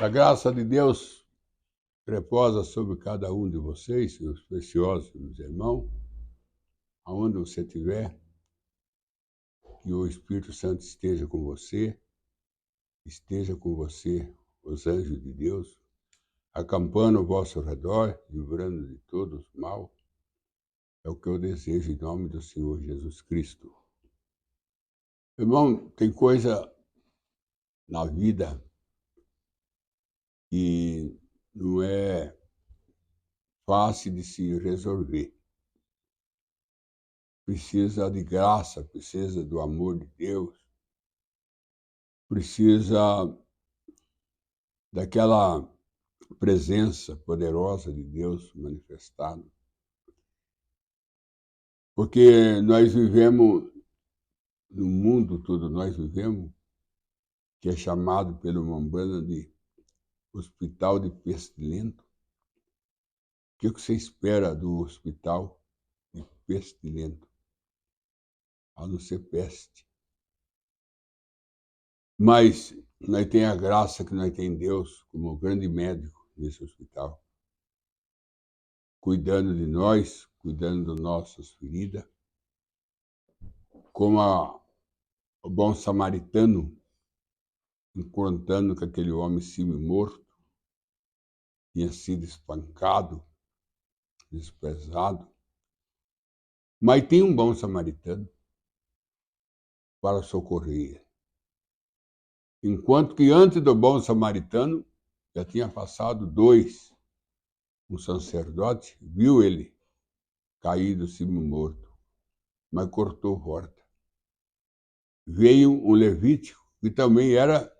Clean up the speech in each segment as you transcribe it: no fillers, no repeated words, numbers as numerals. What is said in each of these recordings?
A graça de Deus reposa sobre cada um de vocês, meus preciosos meus irmãos, aonde você estiver, que o Espírito Santo esteja com você, os anjos de Deus, acampando ao vosso redor, livrando de todos os mal. É o que eu desejo em nome do Senhor Jesus Cristo. Irmão, tem coisa na vida que não é fácil de se resolver. Precisa de graça, precisa do amor de Deus, precisa daquela presença poderosa de Deus manifestada. Porque nós vivemos, no mundo todo nós vivemos, que é chamado pelo Mambanda de hospital de pestilento. O que você espera do hospital de pestilento? A não ser peste. Mas nós temos a graça que nós temos Deus como grande médico nesse hospital, cuidando de nós, cuidando das nossas feridas, como o bom samaritano, encontrando que aquele homem semi-morto tinha sido espancado, desprezado. Mas tem um bom samaritano para socorrer. Enquanto que antes do bom samaritano, já tinha passado dois. Um sacerdote viu ele caído, semi-morto, mas cortou horta. Veio um levítico, que também era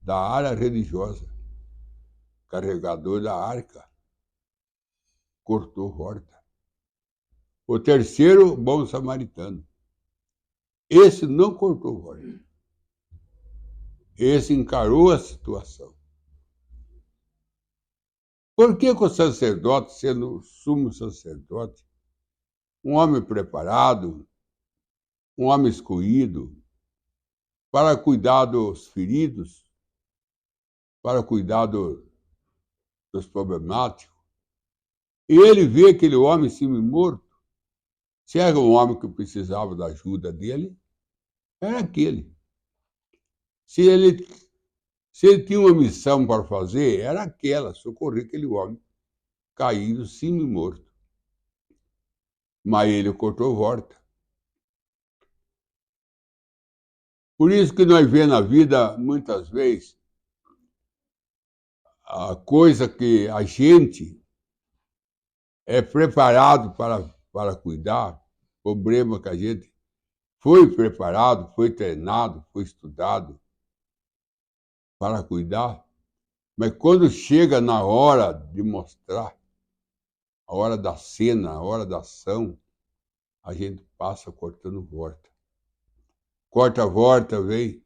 da área religiosa, carregador da arca, cortou horta. O terceiro, bom samaritano. Esse não cortou horta. Esse encarou a situação. Por que o sacerdote, sendo sumo sacerdote, um homem preparado, um homem escolhido, para cuidar dos feridos, para cuidar dos problemáticos, e ele vê aquele homem semi-morto, se era um homem que precisava da ajuda dele, era aquele. Se ele tinha uma missão para fazer, era aquela, socorrer aquele homem caído, semi-morto. Mas ele cortou horta. Por isso que nós vemos na vida, muitas vezes, a coisa que a gente é preparado para cuidar, problema que a gente foi preparado, foi treinado, foi estudado para cuidar, mas quando chega na hora de mostrar, a hora da cena, a hora da ação, a gente passa cortando horta. Corta a horta, vem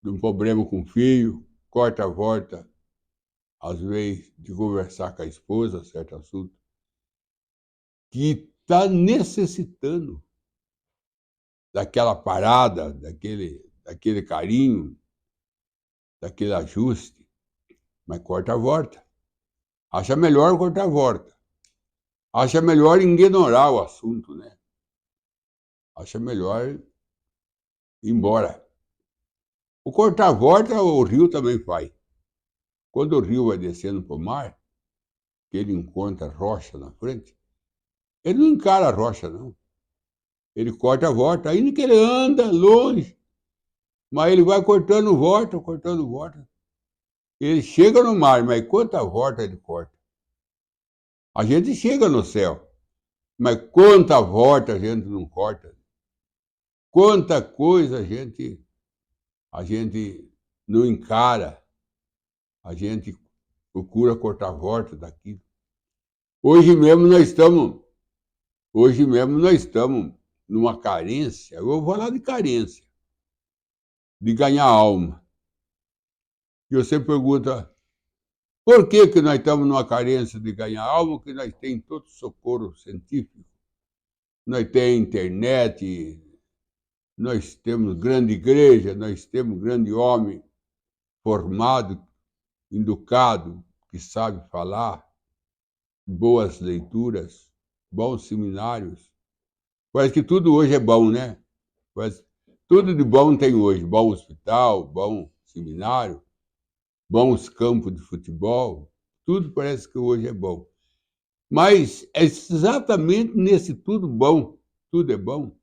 de um problema com o filho, corta a horta, às vezes, de conversar com a esposa, certo assunto, que está necessitando daquela parada, daquele carinho, daquele ajuste, mas corta a horta. Acha melhor cortar a horta. Acha melhor ignorar o assunto, né? Acha melhor ir embora. O cortar a horta, o rio também faz. Quando o rio vai descendo para o mar, que ele encontra rocha na frente, ele não encara a rocha, não. Ele corta a horta, ainda que ele anda longe, mas ele vai cortando horta, cortando horta. Ele chega no mar, mas quanta horta ele corta? A gente chega no céu, mas quanta horta a gente não corta? Quanta coisa a gente não encara, a gente procura cortar horta daqui. Hoje mesmo nós estamos numa carência, eu vou falar de carência, de ganhar alma. E você pergunta, por que nós estamos numa carência de ganhar alma, que nós temos todo socorro científico? Nós temos internet, nós temos grande igreja, nós temos grande homem formado, educado, que sabe falar, boas leituras, bons seminários. Parece que tudo hoje é bom, né? Parece, tudo de bom tem hoje. Bom hospital, bom seminário, bons campos de futebol. Tudo parece que hoje é bom. Mas é exatamente nesse tudo é bom,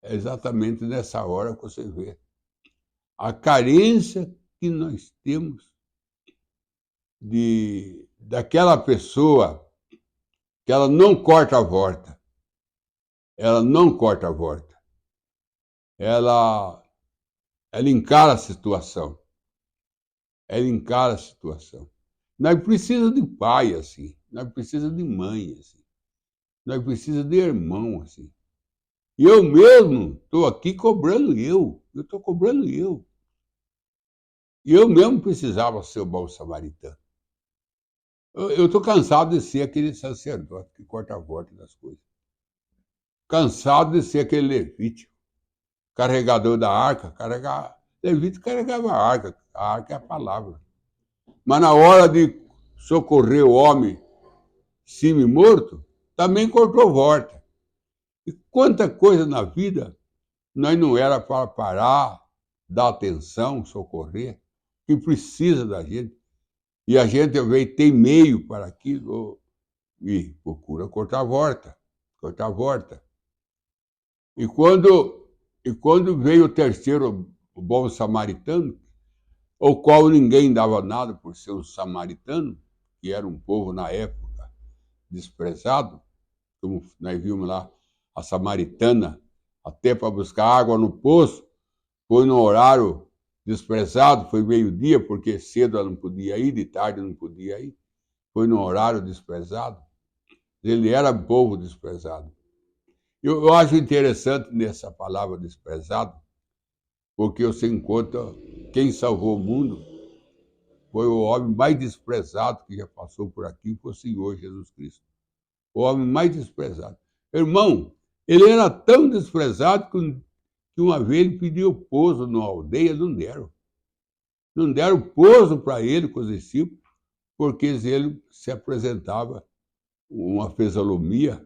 é exatamente nessa hora que você vê a carência que nós temos daquela pessoa que ela não corta a volta, ela não corta a volta, ela, ela encara a situação, ela encara a situação. Nós precisamos de pai assim, nós precisamos de mãe assim, nós precisamos de irmão assim. E eu mesmo estou aqui cobrando eu estou cobrando eu. E eu mesmo precisava ser o bom samaritano. Eu estou cansado de ser aquele sacerdote que corta a volta das coisas. Cansado de ser aquele levítico, carregador da arca. Levítico carregava a arca é a palavra. Mas na hora de socorrer o homem semi-morto, também cortou volta. E quanta coisa na vida nós não era para parar, dar atenção, socorrer, que precisa da gente. E a gente tem meio para aquilo e procura cortar a volta, cortar a volta. E quando veio o terceiro, o bom samaritano, o qual ninguém dava nada por ser um samaritano, que era um povo na época desprezado, como nós vimos lá, a samaritana, até para buscar água no poço, foi no horário desprezado, foi meio-dia, porque cedo ela não podia ir, de tarde não podia ir, foi no horário desprezado. Ele era povo desprezado. Eu acho interessante nessa palavra desprezado, porque você encontra quem salvou o mundo foi o homem mais desprezado que já passou por aqui, foi o Senhor Jesus Cristo. O homem mais desprezado. Irmão, ele era tão desprezado que uma vez ele pediu pouso numa aldeia, não deram. Não deram pouso para ele com os discípulos, porque ele se apresentava uma fisionomia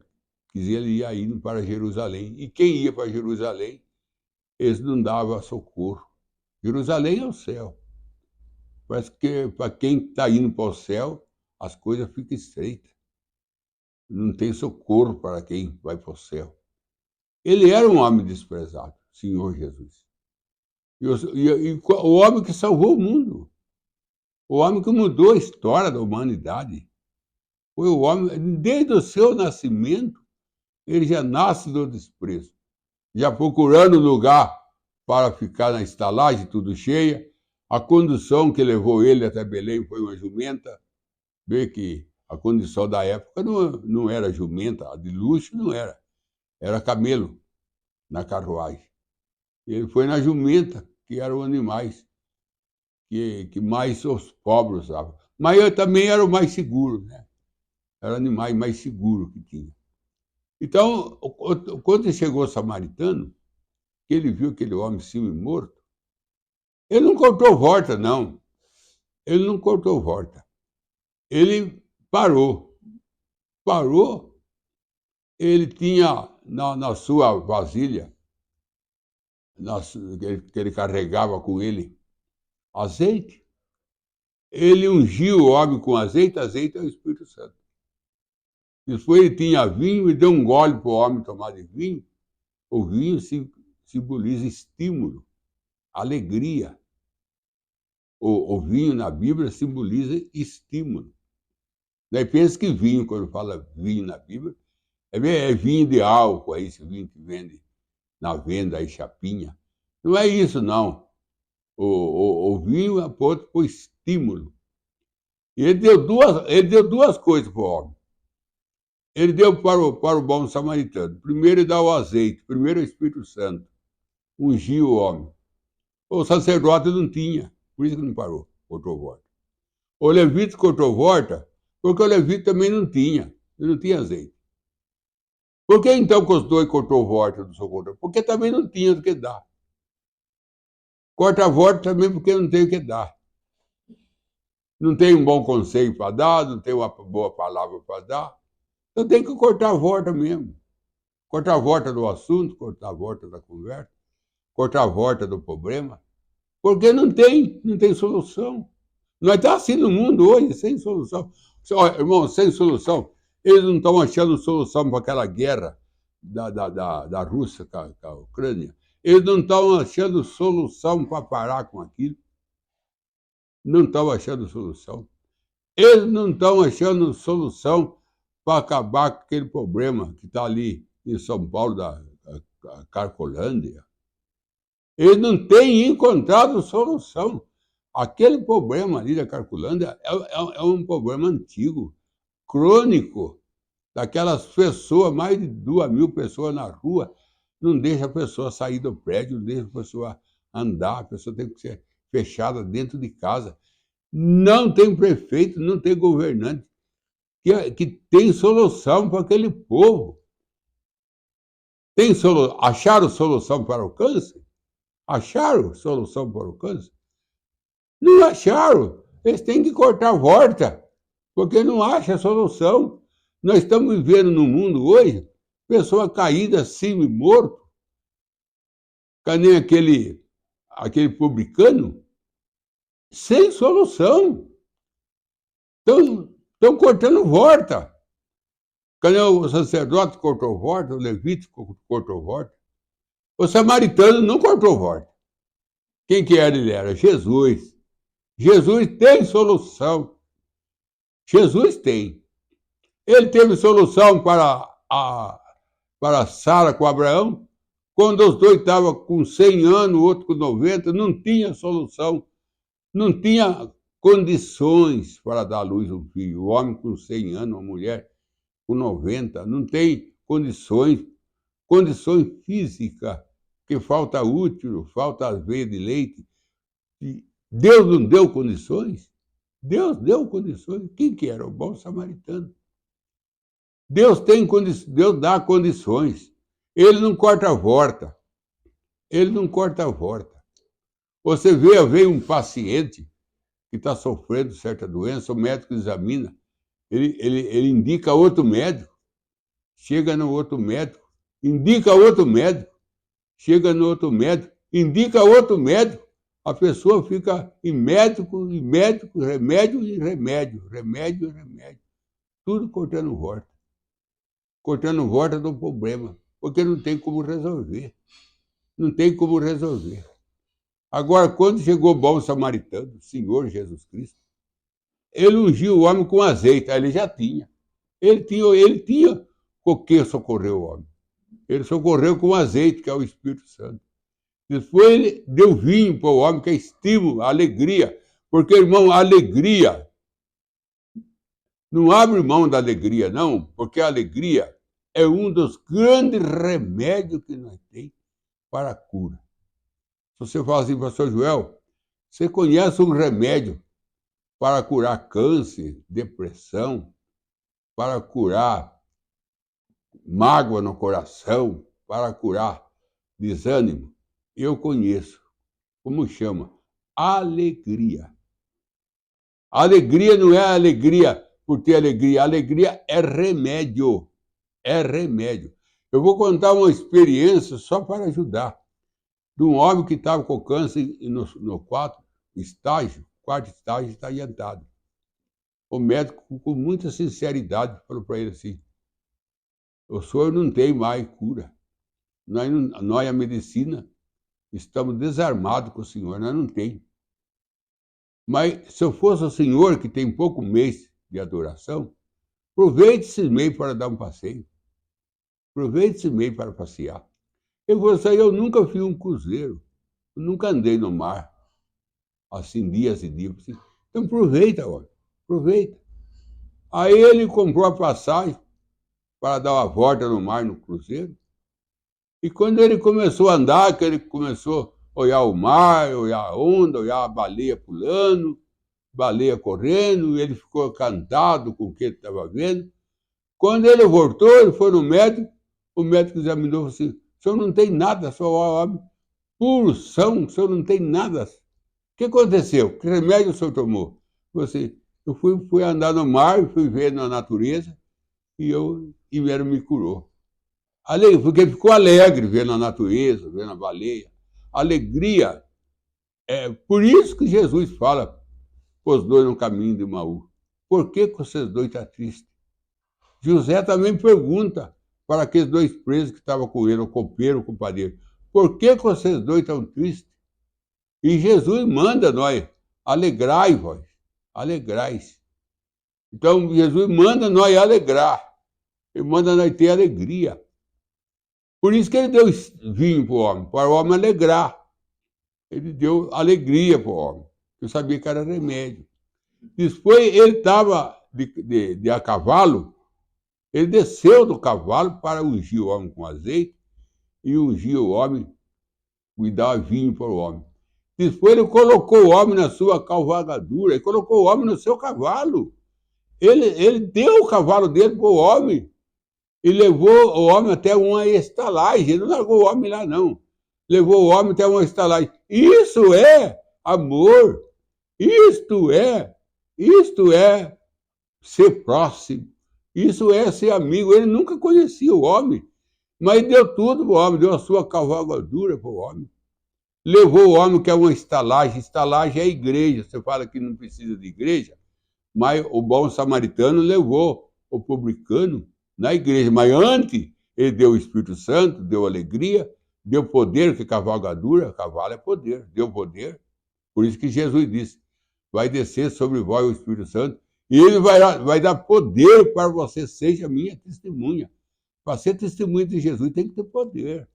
que ele ia indo para Jerusalém. E quem ia para Jerusalém, eles não davam socorro. Jerusalém é o céu. Parece que para quem está indo para o céu, as coisas ficam estreitas. Não tem socorro para quem vai para o céu. Ele era um homem desprezado, Senhor Jesus. E o homem que salvou o mundo. O homem que mudou a história da humanidade. Foi o homem, desde o seu nascimento, ele já nasce do desprezo. Já procurando lugar para ficar na estalagem, tudo cheia. A condução que levou ele até Belém foi uma jumenta. Vê que a condição da época não era jumenta, a de luxo não era. Era camelo na carruagem. Ele foi na jumenta, que eram animais que mais os pobres usavam. Mas eu também era o mais seguro, né? Era o animal mais seguro que tinha. Então, quando chegou o samaritano, que ele viu aquele homem semi-morto, ele não cortou volta, não. Ele não cortou volta. Ele parou. Parou, ele tinha na sua vasilha, que ele carregava com ele, azeite. Ele ungiu o homem com azeite, azeite é o Espírito Santo. Depois ele tinha vinho e deu um gole para o homem tomar de vinho. O vinho simboliza estímulo, alegria. O vinho na Bíblia simboliza estímulo. Daí pensa que vinho, quando fala vinho na Bíblia, é vinho de álcool, é esse vinho que vende na venda aí, chapinha. Não é isso, não. O vinho é posto por estímulo. E ele deu duas coisas para o homem. Ele deu para o bom samaritano. Primeiro, ele dá o azeite. Primeiro, o Espírito Santo. Ungiu o homem. O sacerdote não tinha. Por isso que não parou. Cortou volta. O levita cortou volta porque o levita também não tinha. Ele não tinha azeite. Por que então que os dois cortou volta do socorro? Porque também não tinha o que dar. Corta a volta também porque não tem o que dar. não tem um bom conselho para dar, não tem uma boa palavra para dar. Eu tenho que cortar a volta mesmo. Cortar a volta do assunto, cortar a volta da conversa, cortar a volta do problema, porque não tem solução. Nós estamos assim no mundo hoje, sem solução. Olha, irmão, sem solução. Eles não estão achando solução para aquela guerra da Rússia com a Ucrânia. Eles não estão achando solução para parar com aquilo. Não estão achando solução. Eles não estão achando solução para acabar com aquele problema que está ali em São Paulo, da Carcolândia. Eles não têm encontrado solução. Aquele problema ali da Carcolândia é um problema antigo, crônico, daquelas pessoas, mais de 2.000 pessoas na rua, não deixa a pessoa sair do prédio, não deixa a pessoa andar, a pessoa tem que ser fechada dentro de casa. Não tem prefeito, não tem governante que tem solução para aquele povo. Acharam solução para o câncer? Acharam solução para o câncer? Não acharam. Eles têm que cortar a horta, porque não acha solução. Nós estamos vivendo num mundo hoje, pessoa caída assim, morto, que nem aquele publicano, sem solução. Estão cortando horta. Cadê o sacerdote cortou horta, o levítico cortou horta? O samaritano não cortou horta. Quem que era ele? Era Jesus. Jesus tem solução. Jesus tem. Ele teve solução para Sara com Abraão, quando os dois estavam com 100 anos, o outro com 90, não tinha solução, não tinha condições para dar à luz um filho. O homem com 100 anos, uma mulher com 90, não tem condições físicas, porque falta útero, falta veia de leite. Deus não deu condições? Deus deu condições. Quem que era? O bom samaritano. Deus dá condições. Ele não corta a horta. Ele não corta a horta. Você vê um paciente que está sofrendo certa doença, o médico examina, ele indica outro médico, chega no outro médico, indica outro médico, chega no outro médico, indica outro médico, a pessoa fica em médico, remédio em remédio, remédio em remédio, tudo cortando horta. Cortando horta do problema, porque não tem como resolver. Não tem como resolver. Agora, quando chegou o bom samaritano, o Senhor Jesus Cristo, ele ungiu o homem com azeite, aí ele já tinha. Ele tinha com que socorreu o homem. Ele socorreu com azeite, que é o Espírito Santo. Depois ele deu vinho para o homem, que é estímulo, alegria. Porque, irmão, a alegria, não abre mão da alegria, não, porque a alegria é um dos grandes remédios que nós temos para a cura. Se você fala assim, pastor Joel, você conhece um remédio para curar câncer, depressão, para curar mágoa no coração, para curar desânimo? Eu conheço. Como chama? Alegria. Alegria não é alegria por ter alegria. Alegria é remédio. É remédio. Eu vou contar uma experiência só para ajudar. De um homem que estava com câncer no quarto estágio está adiantado. O médico, com muita sinceridade, falou para ele assim: o senhor não tem mais cura. Nós, a medicina, estamos desarmados com o senhor, nós não temos. Mas se eu fosse o senhor, que tem pouco mês de adoração, aproveite esse mês para dar um passeio. Aproveite esse mês para passear. Eu vou sair, eu nunca fiz um cruzeiro, eu nunca andei no mar, assim, dias e dias. Assim. Então aproveita, olha, aproveita. Aí ele comprou a passagem para dar uma volta no mar, no cruzeiro. E quando ele começou a andar, que ele começou a olhar o mar, olhar a onda, olhar a baleia pulando, baleia correndo, ele ficou encantado com o que ele estava vendo. Quando ele voltou, ele foi no médico, o médico examinou e falou assim: o senhor não tem nada, só homem puro são, o senhor não tem nada. O que aconteceu? Que remédio o senhor tomou? Você, eu fui andar no mar, fui ver na natureza, e ele me curou. Porque ficou alegre vendo a natureza, vendo a baleia. Alegria. Por isso que Jesus fala para os dois no caminho de Maú. Por que vocês dois estão tristes? José também pergunta para aqueles dois presos que estavam com ele, o copeiro, o compadre. Por que vocês dois estão tristes? E Jesus manda nós, alegrai-vos, alegrai-se. Então, Jesus manda nós alegrar. Ele manda nós ter alegria. Por isso que ele deu vinho para o homem alegrar. Ele deu alegria para o homem. Eu sabia que era remédio. Depois ele estava de a cavalo, ele desceu do cavalo para ungir o homem com azeite e ungir o homem e dar vinho para o homem. Depois ele colocou o homem na sua cavalgadura, ele colocou o homem no seu cavalo. Ele deu o cavalo dele para o homem e levou o homem até uma estalagem. Ele não largou o homem lá, não. Levou o homem até uma estalagem. Isso é amor. Isto é ser próximo. Isso é ser amigo. Ele nunca conhecia o homem, mas deu tudo para o homem, deu a sua cavalgadura para o homem. Levou o homem que é uma estalagem. Estalagem é a igreja. Você fala que não precisa de igreja, mas o bom samaritano levou o publicano na igreja. Mas antes, ele deu o Espírito Santo, deu alegria, deu poder, que cavalgadura, cavalo é poder, deu poder. Por isso que Jesus disse, vai descer sobre vós o Espírito Santo e ele vai dar poder para você, seja minha testemunha. Para ser testemunha de Jesus tem que ter poder.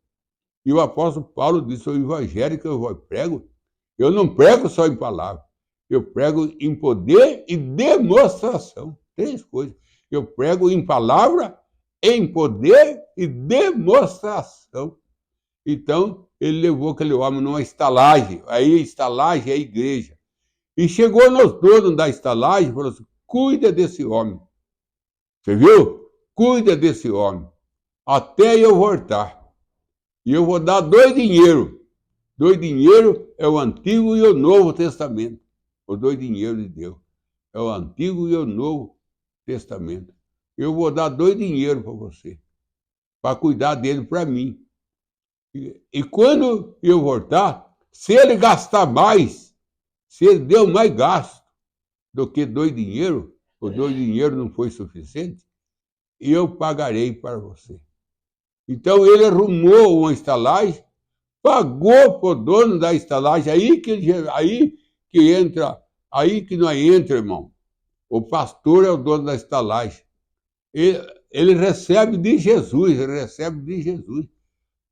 E o apóstolo Paulo disse, o evangelho que eu prego, eu não prego só em palavras, eu prego em poder e demonstração. 3 coisas. Eu prego em palavra, em poder e demonstração. Então, ele levou aquele homem numa estalagem. Aí a estalagem é a igreja. E chegou nos donos da estalagem e falou assim, cuida desse homem. Você viu? Cuida desse homem. Até eu voltar. E eu vou dar 2 dinheiros. 2 dinheiros é o Antigo e o Novo Testamento. Os 2 dinheiros de Deus. É o Antigo e o Novo Testamento. Eu vou dar 2 dinheiros para você. Para cuidar dele para mim. E quando eu voltar, se ele gastar mais, se ele deu mais gasto do que 2 dinheiros, os 2 dinheiros não foi suficiente, eu pagarei para você. Então ele arrumou uma estalagem, pagou para o dono da estalagem, aí que nós entra, irmão. O pastor é o dono da estalagem. Ele recebe de Jesus,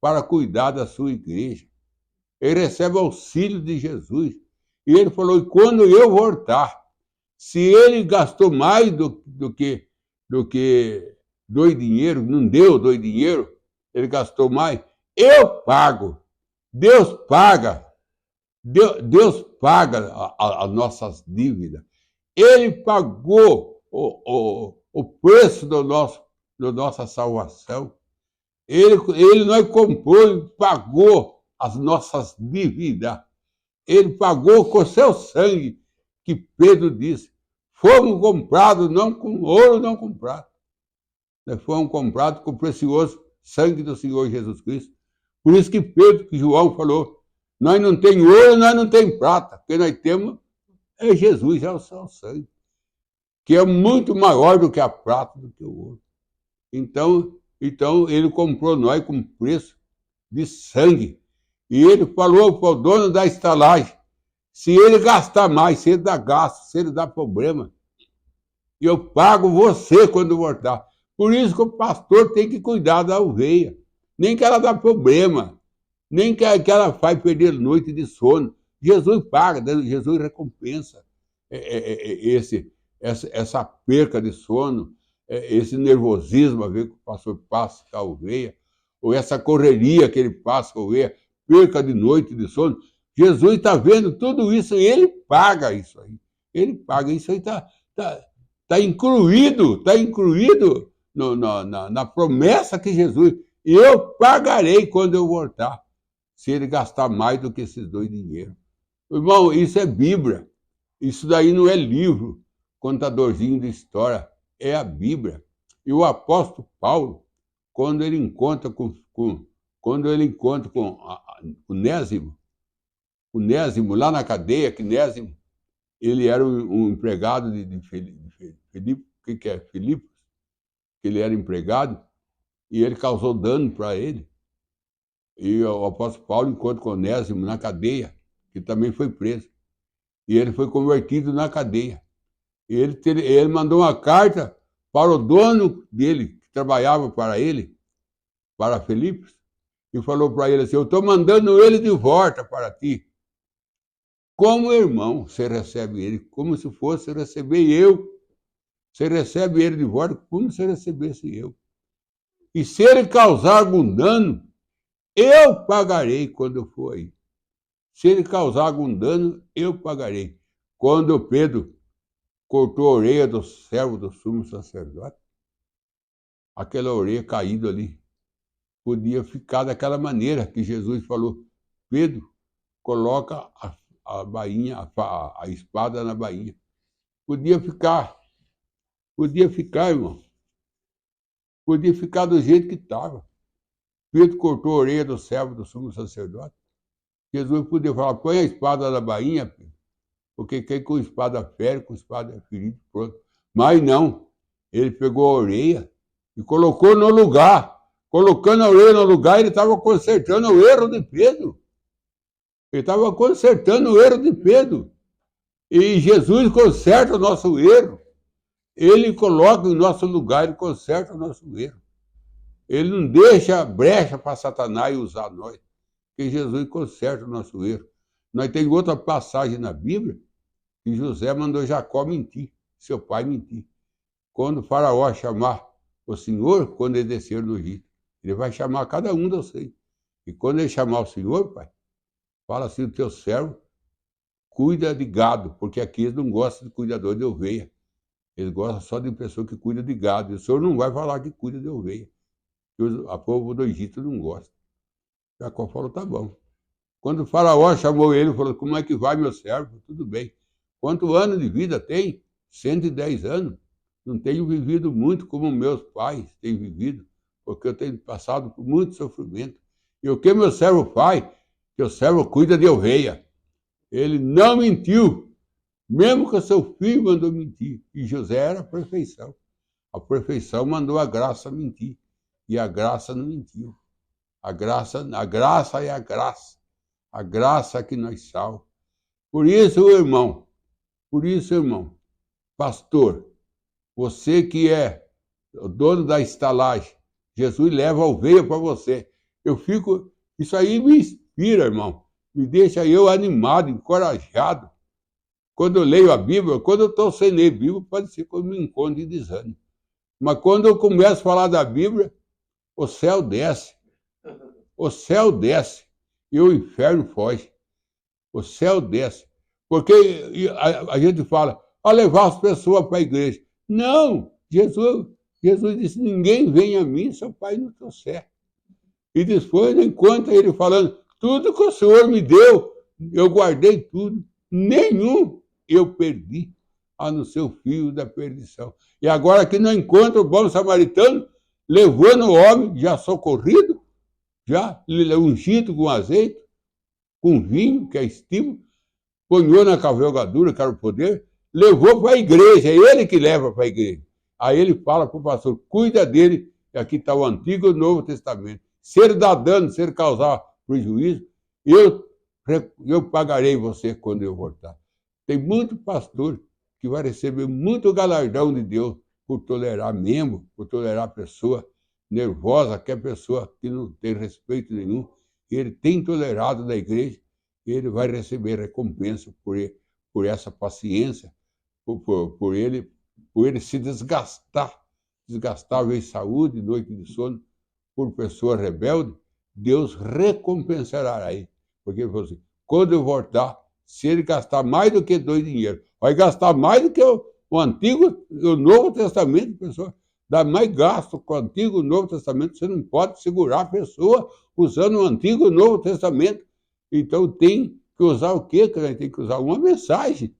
para cuidar da sua igreja. Ele recebe auxílio de Jesus. E ele falou, e quando eu voltar, se ele gastou mais do que 2 dinheiros, não deu 2 dinheiros, ele gastou mais, eu pago. Deus paga. Deus paga as nossas dívidas. Ele pagou o preço da nossa salvação. Ele nós comprou e pagou as nossas dívidas. Ele pagou com seu sangue, que Pedro disse. Fomos comprados não com ouro, não com prata. Nós fomos comprados com o precioso sangue do Senhor Jesus Cristo. Por isso que Pedro, que João falou, nós não temos ouro, nós não temos prata. O que nós temos é Jesus, é o seu sangue, que é muito maior do que a prata, do que o ouro. Então ele comprou nós com preço de sangue. E ele falou para o dono da estalagem, se ele gastar mais, se ele dá gasto, se ele dá problema, eu pago você quando voltar. Por isso que o pastor tem que cuidar da ovelha. Nem que ela dá problema, nem que ela faz perder noite de sono. Jesus paga, Jesus recompensa essa perca de sono, esse nervosismo a ver que o pastor passa com a ovelha, ou essa correria que ele passa com a ovelha, perca de noite de sono. Jesus está vendo tudo isso e ele paga isso aí. Ele paga isso aí, está incluído na promessa que Jesus... Eu pagarei quando eu voltar, se ele gastar mais do que esses 2 dinheiros. Irmão, isso é Bíblia. Isso daí não é livro, contadorzinho de história, é a Bíblia. E o apóstolo Paulo, quando ele encontra com Onésimo lá na cadeia, que Onésimo, ele era um empregado de Filipe, o que é? Filipos, que ele era empregado, e ele causou dano para ele. E o apóstolo Paulo encontra com Onésimo na cadeia, que também foi preso. E ele foi convertido na cadeia. E ele mandou uma carta para o dono dele, que trabalhava para ele, para Filipos, e falou para ele assim: eu estou mandando ele de volta para ti. Como irmão, você recebe ele, como se fosse receber eu. Você recebe ele de volta como se recebesse eu. E se ele causar algum dano, eu pagarei quando eu for aí. Se ele causar algum dano, eu pagarei. Quando Pedro cortou a orelha do servo do sumo sacerdote, aquela orelha caída ali podia ficar daquela maneira que Jesus falou: Pedro, coloca a bainha, a espada na bainha. Podia ficar, irmão. Podia ficar do jeito que estava. Pedro cortou a orelha do servo do sumo sacerdote. Jesus podia falar: põe a espada na bainha, Pedro, porque quem com espada fere, com espada é ferido, pronto. Mas não, ele pegou a orelha e colocou no lugar. Colocando a orelha no lugar, ele estava consertando o erro de Pedro. Ele estava consertando o erro de Pedro. E Jesus conserta o nosso erro. Ele coloca em nosso lugar, ele conserta o nosso erro. Ele não deixa brecha para Satanás usar nós. Porque Jesus conserta o nosso erro. Nós temos outra passagem na Bíblia que José mandou Jacó mentir, seu pai mentir. Quando o faraó chamar o Senhor, quando ele descer no Egito, ele vai chamar cada um de vocês. E quando ele chamar o Senhor, pai, fala assim: o teu servo cuida de gado, porque aqui eles não gostam de cuidador de ovelha. Eles gostam só de pessoa que cuida de gado. E o senhor não vai falar que cuida de ovelha. A povo do Egito não gosta. Jacó falou: tá bom. Quando o faraó chamou ele, falou: como é que vai, meu servo? Tudo bem. Quanto ano de vida tem? 110 anos. Não tenho vivido muito como meus pais têm vivido, porque eu tenho passado por muito sofrimento. E o que meu servo faz? Meu servo cuida de ovelha. Ele não mentiu, mesmo que o seu filho mandou mentir. E José era a perfeição. A perfeição mandou a graça mentir. E a graça não mentiu. A graça é a graça. A graça que nos salva. Por isso, irmão, pastor, você que é o dono da estalagem, Jesus leva a ovelha para você. Isso aí me inspira, irmão. Me deixa eu animado, encorajado. Quando eu leio a Bíblia, quando eu estou sem ler a Bíblia, pode ser que eu me encontre de desânimo. Mas quando eu começo a falar da Bíblia, o céu desce. O céu desce e o inferno foge. O céu desce. Porque a gente fala: a levar as pessoas para a igreja. Não! Jesus disse: ninguém vem a mim se o Pai não trouxer. E depois encontra ele falando: tudo que o Senhor me deu, eu guardei tudo. Nenhum eu perdi, a não ser o fio da perdição. E agora que não encontra o bom samaritano, levando o homem já socorrido, já ungido com azeite, com vinho, que é estímulo, ponhou na cavalgadura, que era o poder, levou para a igreja, é ele que leva para a igreja. Aí ele fala para o pastor: cuida dele, que aqui está o Antigo e o Novo Testamento. Se ele dá dano, se ele causar prejuízo, eu pagarei você quando eu voltar. Tem muito pastor que vai receber muito galardão de Deus por tolerar membro, por tolerar pessoa nervosa, que é pessoa que não tem respeito nenhum. Ele tem tolerado da igreja, ele vai receber recompensa por essa paciência, por ele se desgastar em saúde, noite de sono, por pessoa rebelde. Deus recompensará ele. Porque ele falou assim: quando eu voltar, se ele gastar mais do que dois dinheiros, vai gastar mais do que o Antigo e o Novo Testamento, pessoal. Dá mais gasto com o Antigo e o Novo Testamento. Você não pode segurar a pessoa usando o Antigo e o Novo Testamento. Então tem que usar o quê? Tem que usar uma mensagem,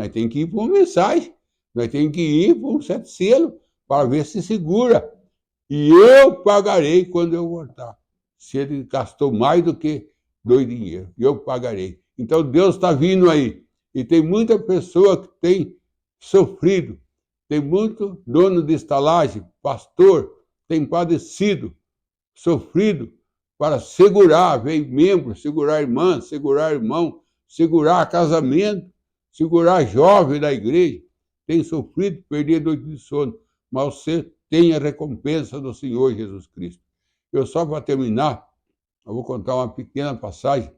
Nós temos que ir para uma mensagem, nós temos que ir para um 7 selo para ver se segura. E eu pagarei quando eu voltar. Se ele gastou mais do que 2 dinheiros, eu pagarei. Então Deus está vindo aí. E tem muita pessoa que tem sofrido, tem muito dono de estalagem, pastor, tem padecido, sofrido, para segurar, vem membro, segurar irmã, segurar irmão, segurar casamento, segurar jovem da igreja, tem sofrido, perder noite de sono, mas você tem a recompensa do Senhor Jesus Cristo. Eu só para terminar, eu vou contar uma pequena passagem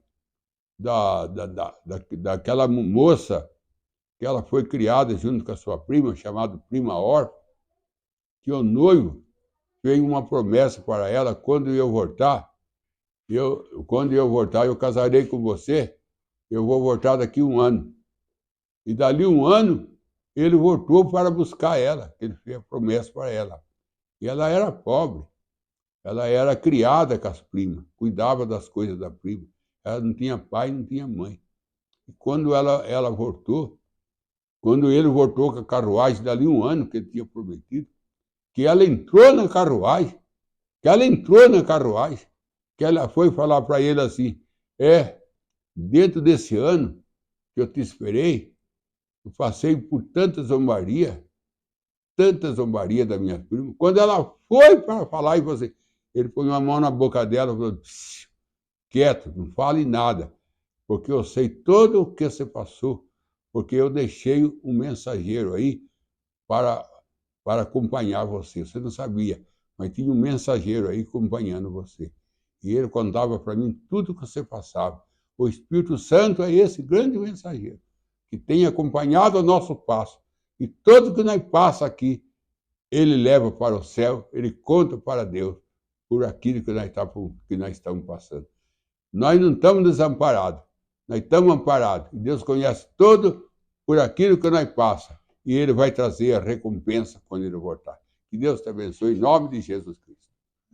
daquela moça que ela foi criada junto com a sua prima, chamada Prima Or, que o noivo fez uma promessa para ela: quando eu voltar, eu casarei com você, eu vou voltar daqui a 1 ano. E dali 1 ano, ele voltou para buscar ela, ele fez a promessa para ela. E ela era pobre, ela era criada com as primas, cuidava das coisas da prima. Ela não tinha pai, não tinha mãe. E quando ela voltou, quando ele voltou com a carruagem, dali 1 ano que ele tinha prometido, que ela entrou na carruagem, que ela foi falar para ele assim: dentro desse ano que eu te esperei, eu passei por tanta zombaria da minha prima. Quando ela foi para falar, e ele pôs uma mão na boca dela e falou: quieto, não fale nada, porque eu sei todo o que você passou, porque eu deixei um mensageiro aí para acompanhar você. Você não sabia, mas tinha um mensageiro aí acompanhando você. E ele contava para mim tudo o que você passava. O Espírito Santo é esse grande mensageiro que tem acompanhado o nosso passo. E tudo que nós passa aqui, ele leva para o céu, ele conta para Deus por aquilo que nós estamos passando. Nós não estamos desamparados, nós estamos amparados. E Deus conhece todo por aquilo que nós passa. E ele vai trazer a recompensa quando ele voltar. Que Deus te abençoe em nome de Jesus Cristo.